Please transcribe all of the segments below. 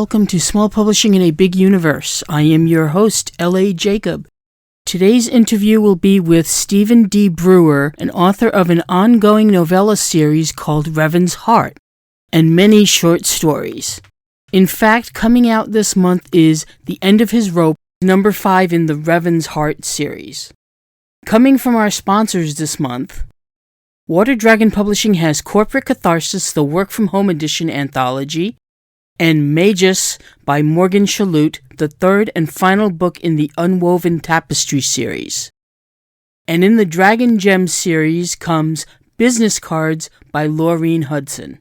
welcome to Small Publishing in a Big Universe. I am your host, L.A. Jacob. Today's interview will be with Stephen D. Brewer, an author of an ongoing novella series called Revan's Heart, and many short stories. In fact, coming out this month is The End of His Rope, number 5 in the Revan's Heart series. Coming from our sponsors this month, Water Dragon Publishing has Corporate Catharsis, the Work From Home Edition anthology, and Magus by Morgan Chalut, the third and final book in the Unwoven Tapestry series. And in the Dragon Gems series comes Business Cards by Laureen Hudson.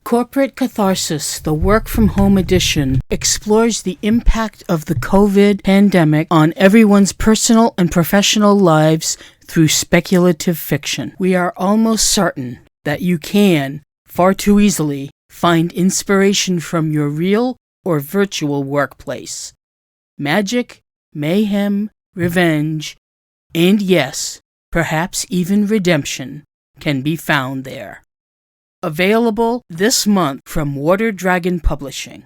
Corporate Catharsis, the Work From Home Edition, explores the impact of the COVID pandemic on everyone's personal and professional lives through speculative fiction. We are almost certain that you can, far too easily, find inspiration from your real or virtual workplace. Magic, mayhem, revenge, and yes, perhaps even redemption can be found there. Available this month from Water Dragon Publishing.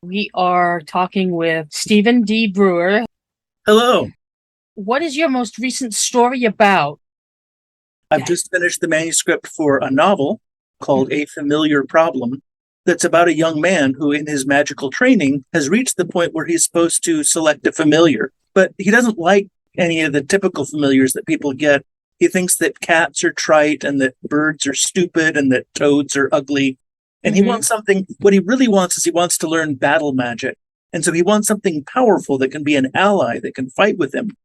We are talking with Stephen D. Brewer. Hello. What is your most recent story about? I've just finished the manuscript for a novel called A Familiar Problem that's about a young man who in his magical training has reached the point where he's supposed to select a familiar, but he doesn't like any of the typical familiars that people get. He thinks that cats are trite and that birds are stupid and that toads are ugly. And he wants something, what he really wants is he wants to learn battle magic. And so he wants something powerful that can be an ally that can fight with him.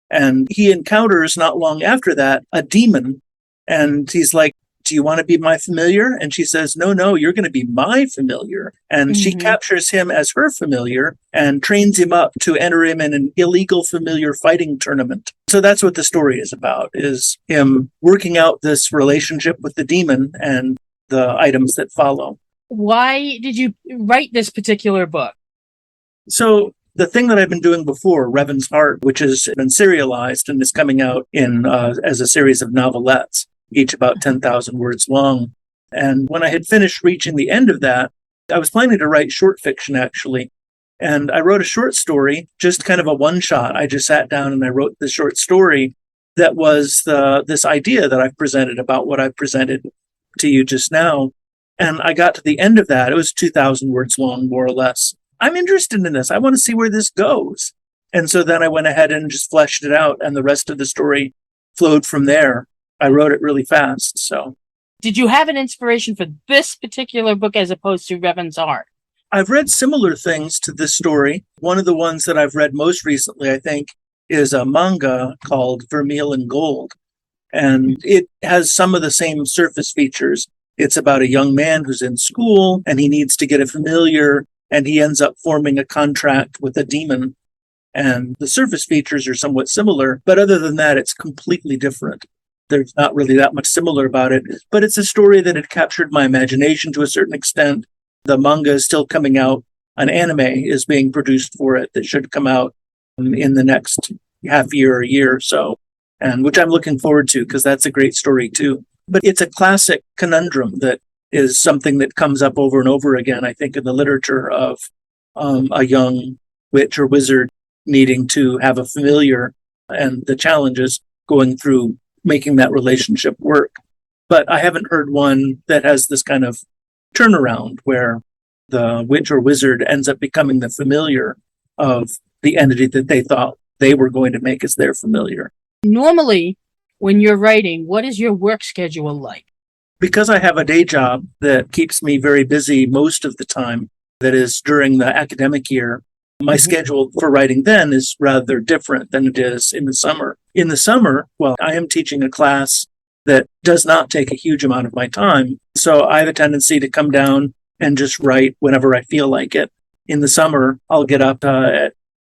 And he encounters not long after that a demon. And he's like, do you want to be my familiar? And she says, no, you're going to be my familiar. And she captures him as her familiar and trains him up to enter him in an illegal familiar fighting tournament. So that's what the story is about, is him working out this relationship with the demon and the items that follow. Why did you write this particular book? So the thing that I've been doing before, Revan's Heart, which has been serialized and is coming out in as a series of novelettes, each about 10,000 words long. And when I had finished reaching the end of that, I was planning to write short fiction, actually. And I wrote a short story, just kind of a one-shot. I just sat down and I wrote the short story that was this idea that I've presented about what I've presented to you just now. And I got to the end of that. It was 2,000 words long, more or less. I'm interested in this. I want to see where this goes. And so then I went ahead and just fleshed it out, and the rest of the story flowed from there. I wrote it really fast, so. Did you have an inspiration for this particular book as opposed to Revan's Heart? I've read similar things to this story. One of the ones that I've read most recently, I think, is a manga called Vermeil and Gold. And it has some of the same surface features. It's about a young man who's in school, and he needs to get a familiar, and he ends up forming a contract with a demon. And the surface features are somewhat similar, but other than that, it's completely different. There's not really that much similar about it, but it's a story that had captured my imagination to a certain extent. The manga is still coming out. An anime is being produced for it that should come out in the next half year or year or so, and which I'm looking forward to because that's a great story too. But it's a classic conundrum that is something that comes up over and over again, I think, in the literature of a young witch or wizard needing to have a familiar and the challenges going through making that relationship work. But I haven't heard one that has this kind of turnaround where the witch or wizard ends up becoming the familiar of the entity that they thought they were going to make as their familiar. Normally, when you're writing, what is your work schedule like? Because I have a day job that keeps me very busy most of the time, that is during the academic year, my schedule for writing then is rather different than it is in the summer. In the summer, well, I am teaching a class that does not take a huge amount of my time. So I have a tendency to come down and just write whenever I feel like it. In the summer, I'll get up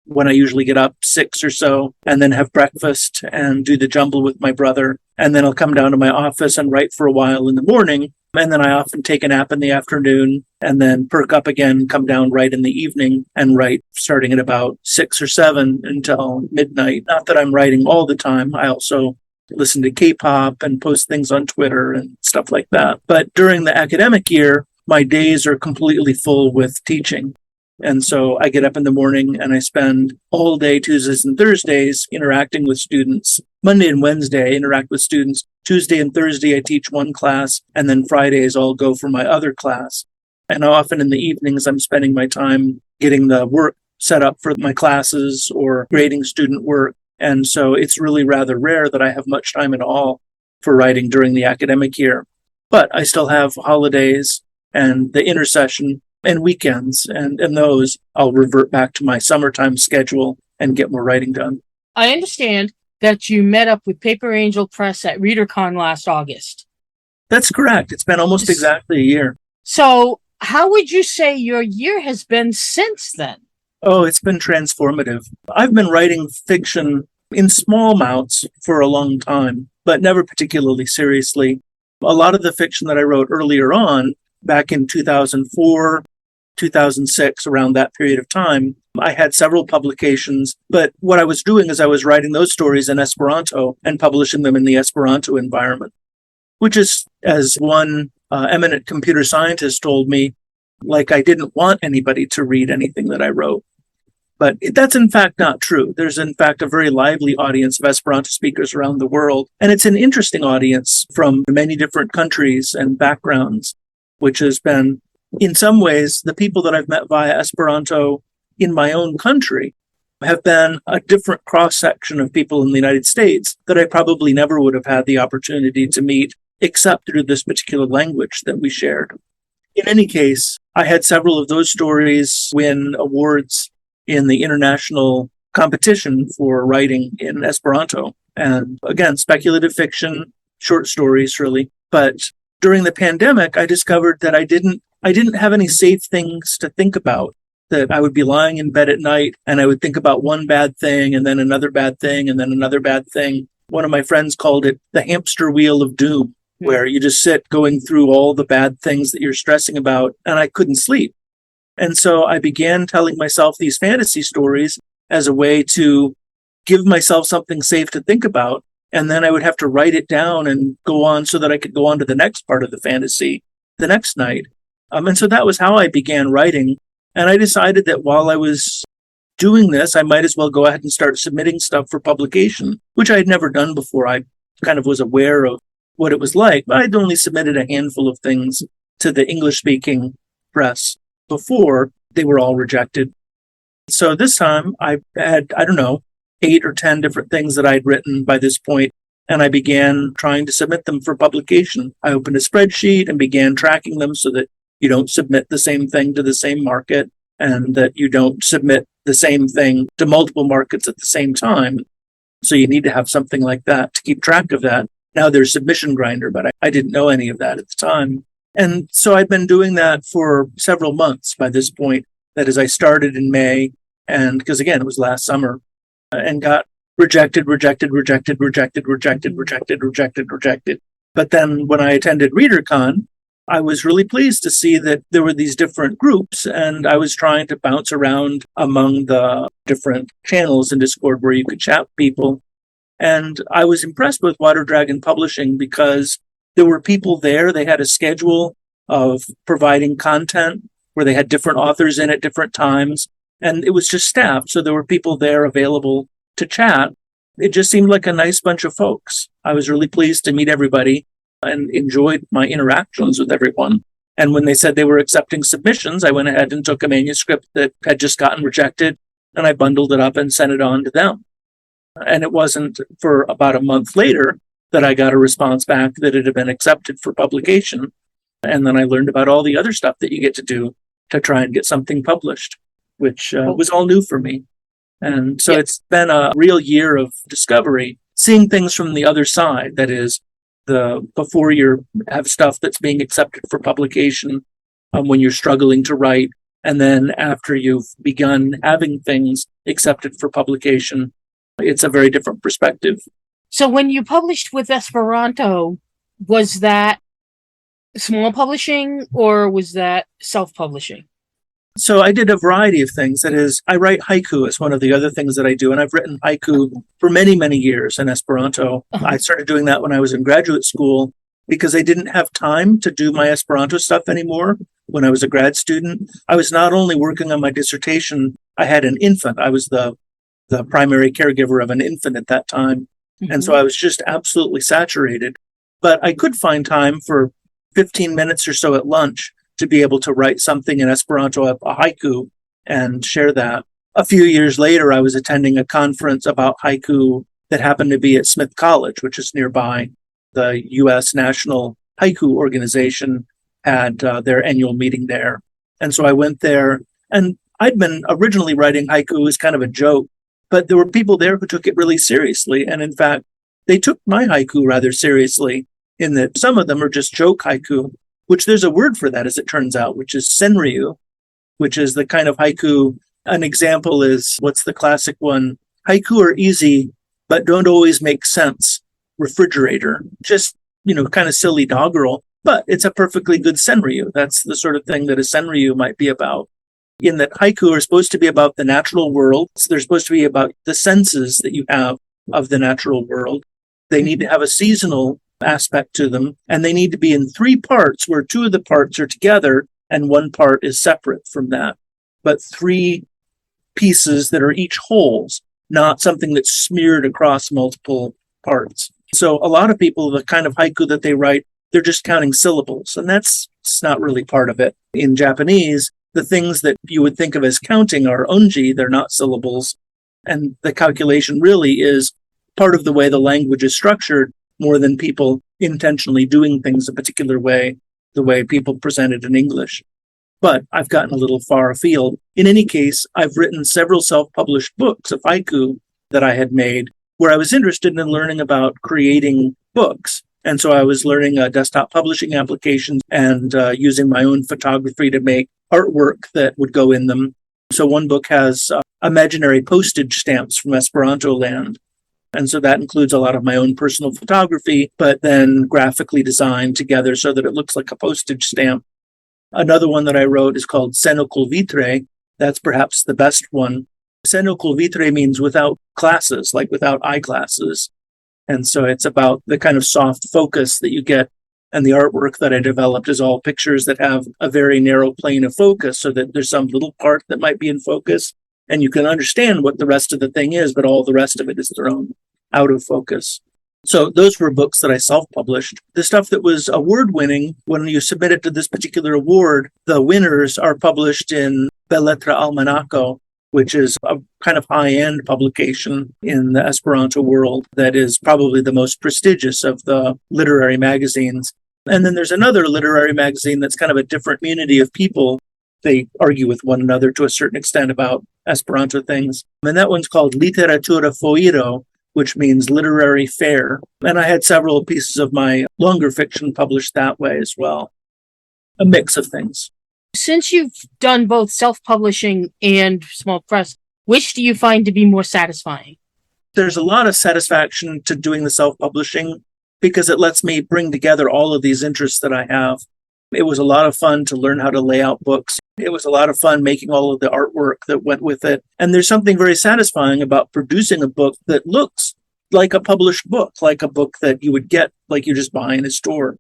when I usually get up 6 or so, and then have breakfast and do the jumble with my brother. And then I'll come down to my office and write for a while in the morning. And then I often take a nap in the afternoon and then perk up again, come down right in the evening and write starting at about 6 or 7 until midnight. Not that I'm writing all the time. I also listen to K-pop and post things on Twitter and stuff like that. But during the academic year, my days are completely full with teaching. And so I get up in the morning and I spend all day Tuesdays and Thursdays interacting with students. Monday and Wednesday, I interact with students. Tuesday and Thursday, I teach one class. And then Fridays, I'll go for my other class. And often in the evenings, I'm spending my time getting the work set up for my classes or grading student work. And so it's really rather rare that I have much time at all for writing during the academic year. But I still have holidays and the intersession and weekends, and those I'll revert back to my summertime schedule and get more writing done. I understand that you met up with Paper Angel Press at ReaderCon last August. That's correct. It's been almost exactly a year. So how would you say your year has been since then? Oh, it's been transformative. I've been writing fiction in small amounts for a long time, but never particularly seriously. A lot of the fiction that I wrote earlier on, back in 2004, 2006, around that period of time, I had several publications, but what I was doing is I was writing those stories in Esperanto and publishing them in the Esperanto environment, which is, as one eminent computer scientist told me, like I didn't want anybody to read anything that I wrote. But that's in fact not true. There's in fact a very lively audience of Esperanto speakers around the world, and it's an interesting audience from many different countries and backgrounds, which has been, in some ways, the people that I've met via Esperanto in my own country have been a different cross-section of people in the United States that I probably never would have had the opportunity to meet except through this particular language that we shared. In any case, I had several of those stories win awards in the international competition for writing in Esperanto. And again, speculative fiction, short stories, really. But during the pandemic, I discovered that I didn't have any safe things to think about, that I would be lying in bed at night and I would think about one bad thing and then another bad thing and then another bad thing. One of my friends called it the hamster wheel of doom, where you just sit going through all the bad things that you're stressing about, and I couldn't sleep. And so I began telling myself these fantasy stories as a way to give myself something safe to think about. And then I would have to write it down and go on so that I could go on to the next part of the fantasy the next night. And so that was how I began writing. And I decided that while I was doing this, I might as well go ahead and start submitting stuff for publication, which I had never done before. I kind of was aware of what it was like, but I'd only submitted a handful of things to the English-speaking press before they were all rejected. So this time I had, 8 or 10 different things that I'd written by this point, and I began trying to submit them for publication. I opened a spreadsheet and began tracking them so that you don't submit the same thing to the same market and that you don't submit the same thing to multiple markets at the same time. So you need to have something like that to keep track of that. Now there's Submission Grinder, but I didn't know any of that at the time. And so I've been doing that for several months by this point. That is, I started in May, and because again, it was last summer, and got rejected. But then when I attended ReaderCon, I was really pleased to see that there were these different groups, and I was trying to bounce around among the different channels in Discord where you could chat with people. And I was impressed with Water Dragon Publishing because there were people there. They had a schedule of providing content where they had different authors in at different times. And it was just staffed. So there were people there available to chat. It just seemed like a nice bunch of folks. I was really pleased to meet everybody and enjoyed my interactions with everyone. And when they said they were accepting submissions, I went ahead and took a manuscript that had just gotten rejected, and I bundled it up and sent it on to them. And it wasn't for about a month later that I got a response back that it had been accepted for publication. And then I learned about all the other stuff that you get to do to try and get something published, which was all new for me. And so it's been a real year of discovery, seeing things from the other side. That is, before you have stuff that's being accepted for publication, when you're struggling to write. And then after you've begun having things accepted for publication, it's a very different perspective. So when you published with Esperanto, was that small publishing or was that self-publishing? So I did a variety of things. That is, I write haiku as one of the other things that I do. And I've written haiku for many, many years in Esperanto. I started doing that when I was in graduate school because I didn't have time to do my Esperanto stuff anymore when I was a grad student. I was not only working on my dissertation, I had an infant. I was the primary caregiver of an infant at that time. And so I was just absolutely saturated. But I could find time for 15 minutes or so at lunch to be able to write something in Esperanto, a haiku, and share that. A few years later, I was attending a conference about haiku that happened to be at Smith College, which is nearby. The U.S. National Haiku Organization had their annual meeting there. And so I went there, and I'd been originally writing haiku as kind of a joke, but there were people there who took it really seriously. And in fact, they took my haiku rather seriously in that some of them are just joke haiku, which there's a word for that, as it turns out, which is senryu, which is the kind of haiku. An example is, what's the classic one? Haiku are easy, but don't always make sense. Refrigerator. Just, kind of silly doggerel, but it's a perfectly good senryu. That's the sort of thing that a senryu might be about. In that haiku are supposed to be about the natural world. So they're supposed to be about the senses that you have of the natural world. They need to have a seasonal aspect to them, and they need to be in three parts where two of the parts are together and one part is separate from that. But three pieces that are each wholes, not something that's smeared across multiple parts. So a lot of people, the kind of haiku that they write, they're just counting syllables, and that's not really part of it. In Japanese, the things that you would think of as counting are onji, they're not syllables. And the calculation really is part of the way the language is structured more than people intentionally doing things a particular way, the way people present it in English. But I've gotten a little far afield. In any case, I've written several self-published books of haiku that I had made where I was interested in learning about creating books. And so I was learning desktop publishing applications and using my own photography to make artwork that would go in them. So one book has imaginary postage stamps from Esperanto land. And so that includes a lot of my own personal photography, but then graphically designed together so that it looks like a postage stamp. Another one that I wrote is called Seno col vitre. That's perhaps the best one. Seno col vitre means without glasses, like without eyeglasses. And so it's about the kind of soft focus that you get. And the artwork that I developed is all pictures that have a very narrow plane of focus so that there's some little part that might be in focus. And you can understand what the rest of the thing is, but all the rest of it is thrown out of focus. So those were books that I self-published. The stuff that was award-winning, when you submit it to this particular award, the winners are published in Belletra Almanaco, which is a kind of high-end publication in the Esperanto world that is probably the most prestigious of the literary magazines. And then there's another literary magazine that's kind of a different community of people. They argue with one another to a certain extent about Esperanto things. And that one's called Literatura Foiro, which means literary fair. And I had several pieces of my longer fiction published that way as well. A mix of things. Since you've done both self-publishing and small press, which do you find to be more satisfying? There's a lot of satisfaction to doing the self-publishing because it lets me bring together all of these interests that I have. It was a lot of fun to learn how to lay out books. It was a lot of fun making all of the artwork that went with it. And there's something very satisfying about producing a book that looks like a published book, like a book that you would get, like you just buy in a store.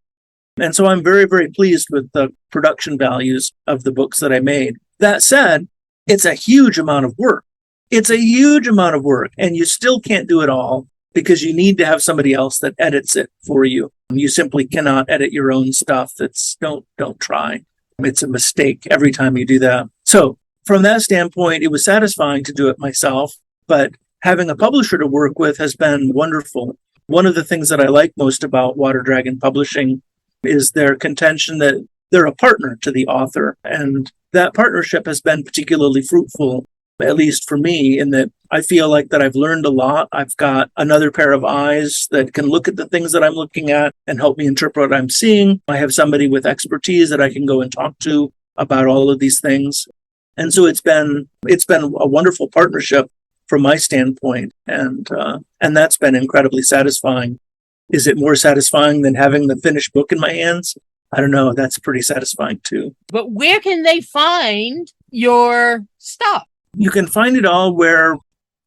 And so I'm very, very pleased with the production values of the books that I made. That said, it's a huge amount of work. It's a huge amount of work, and you still can't do it all because you need to have somebody else that edits it for you. You simply cannot edit your own stuff. Don't try. It's a mistake every time you do that. So from that standpoint, it was satisfying to do it myself, but having a publisher to work with has been wonderful. One of the things that I like most about Water Dragon Publishing is their contention that they're a partner to the author. And that partnership has been particularly fruitful, at least for me, in that I feel like that I've learned a lot. I've got another pair of eyes that can look at the things that I'm looking at and help me interpret what I'm seeing. I have somebody with expertise that I can go and talk to about all of these things. And so it's been a wonderful partnership from my standpoint, and that's been incredibly satisfying. Is it more satisfying than having the finished book in my hands? I don't know. That's pretty satisfying too. But where can they find your stuff? You can find it all where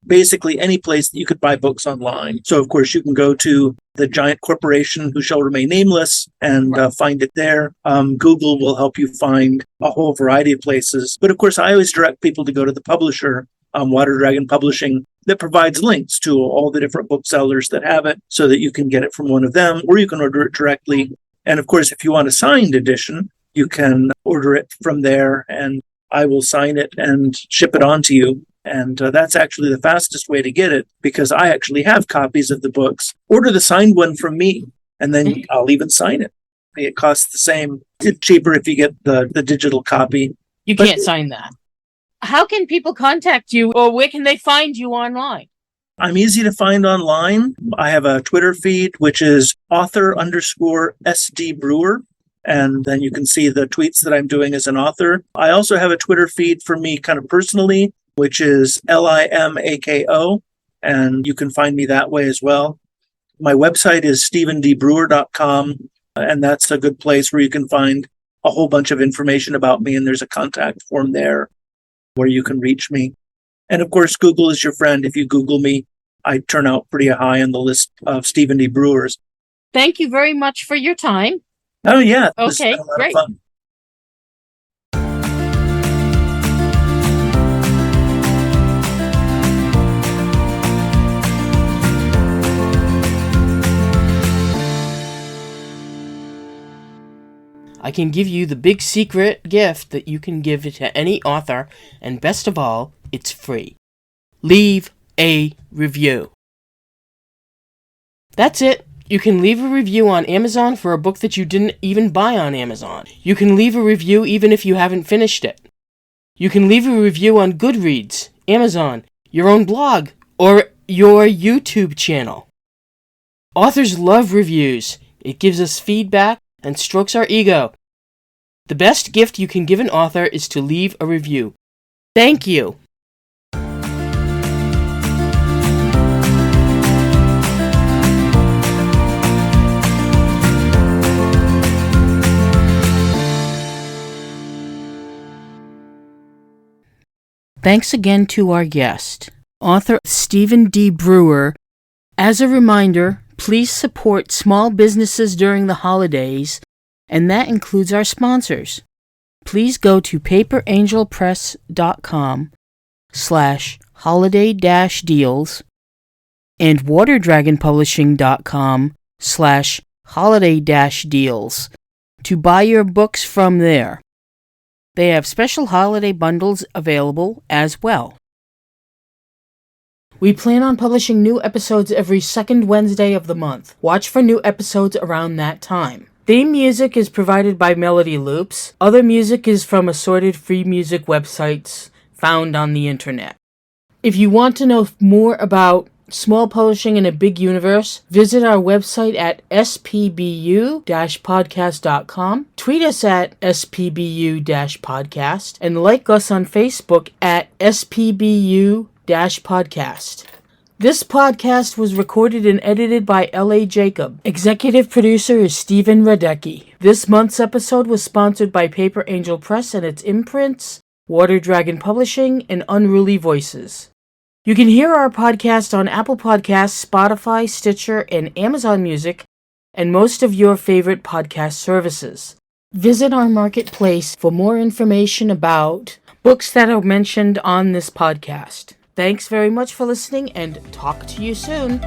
basically any place that you could buy books online. So, of course, you can go to the giant corporation who shall remain nameless and find it there. Google will help you find a whole variety of places. But, of course, I always direct people to go to the publisher, Water Dragon Publishing, that provides links to all the different booksellers that have it so that you can get it from one of them, or you can order it directly. And, of course, if you want a signed edition, you can order it from there, and I will sign it and ship it on to you. And that's actually the fastest way to get it, because I actually have copies of the books. Order the signed one from me, and then I'll even sign it. It costs the same. It's cheaper if you get the digital copy. You can't sign that. How can people contact you, or where can they find you online? I'm easy to find online. I have a Twitter feed, which is author_SD Brewer. And then you can see the tweets that I'm doing as an author. I also have a Twitter feed for me kind of personally, which is LIMAKO, and you can find me that way as well. My website is stephendbrewer.com, and that's a good place where you can find a whole bunch of information about me, and there's a contact form there where you can reach me. And of course, Google is your friend. If you Google me, I turn out pretty high on the list of Stephen D. Brewers. Thank you very much for your time. Oh, yeah. Okay, great. Fun. I can give you the big secret gift that you can give it to any author, and best of all, it's free. Leave a review. That's it. You can leave a review on Amazon for a book that you didn't even buy on Amazon. You can leave a review even if you haven't finished it. You can leave a review on Goodreads, Amazon, your own blog, or your YouTube channel. Authors love reviews. It gives us feedback and strokes our ego. The best gift you can give an author is to leave a review. Thank you. Thanks again to our guest, author Stephen D. Brewer. As a reminder, please support small businesses during the holidays, and that includes our sponsors. Please go to paperangelpress.com/holiday-deals and waterdragonpublishing.com/holiday-deals to buy your books from there. They have special holiday bundles available as well. We plan on publishing new episodes every second Wednesday of the month. Watch for new episodes around that time. Theme music is provided by Melody Loops. Other music is from assorted free music websites found on the internet. If you want to know more about small publishing in a big universe, visit our website at spbu-podcast.com, tweet us at spbu-podcast, and like us on Facebook at spbu-podcast. This podcast was recorded and edited by L.A. Jacob. Executive producer is Stephen Radecki. This month's episode was sponsored by Paper Angel Press and its imprints, Water Dragon Publishing, and Unruly Voices. You can hear our podcast on Apple Podcasts, Spotify, Stitcher, and Amazon Music, and most of your favorite podcast services. Visit our marketplace for more information about books that are mentioned on this podcast. Thanks very much for listening, and talk to you soon.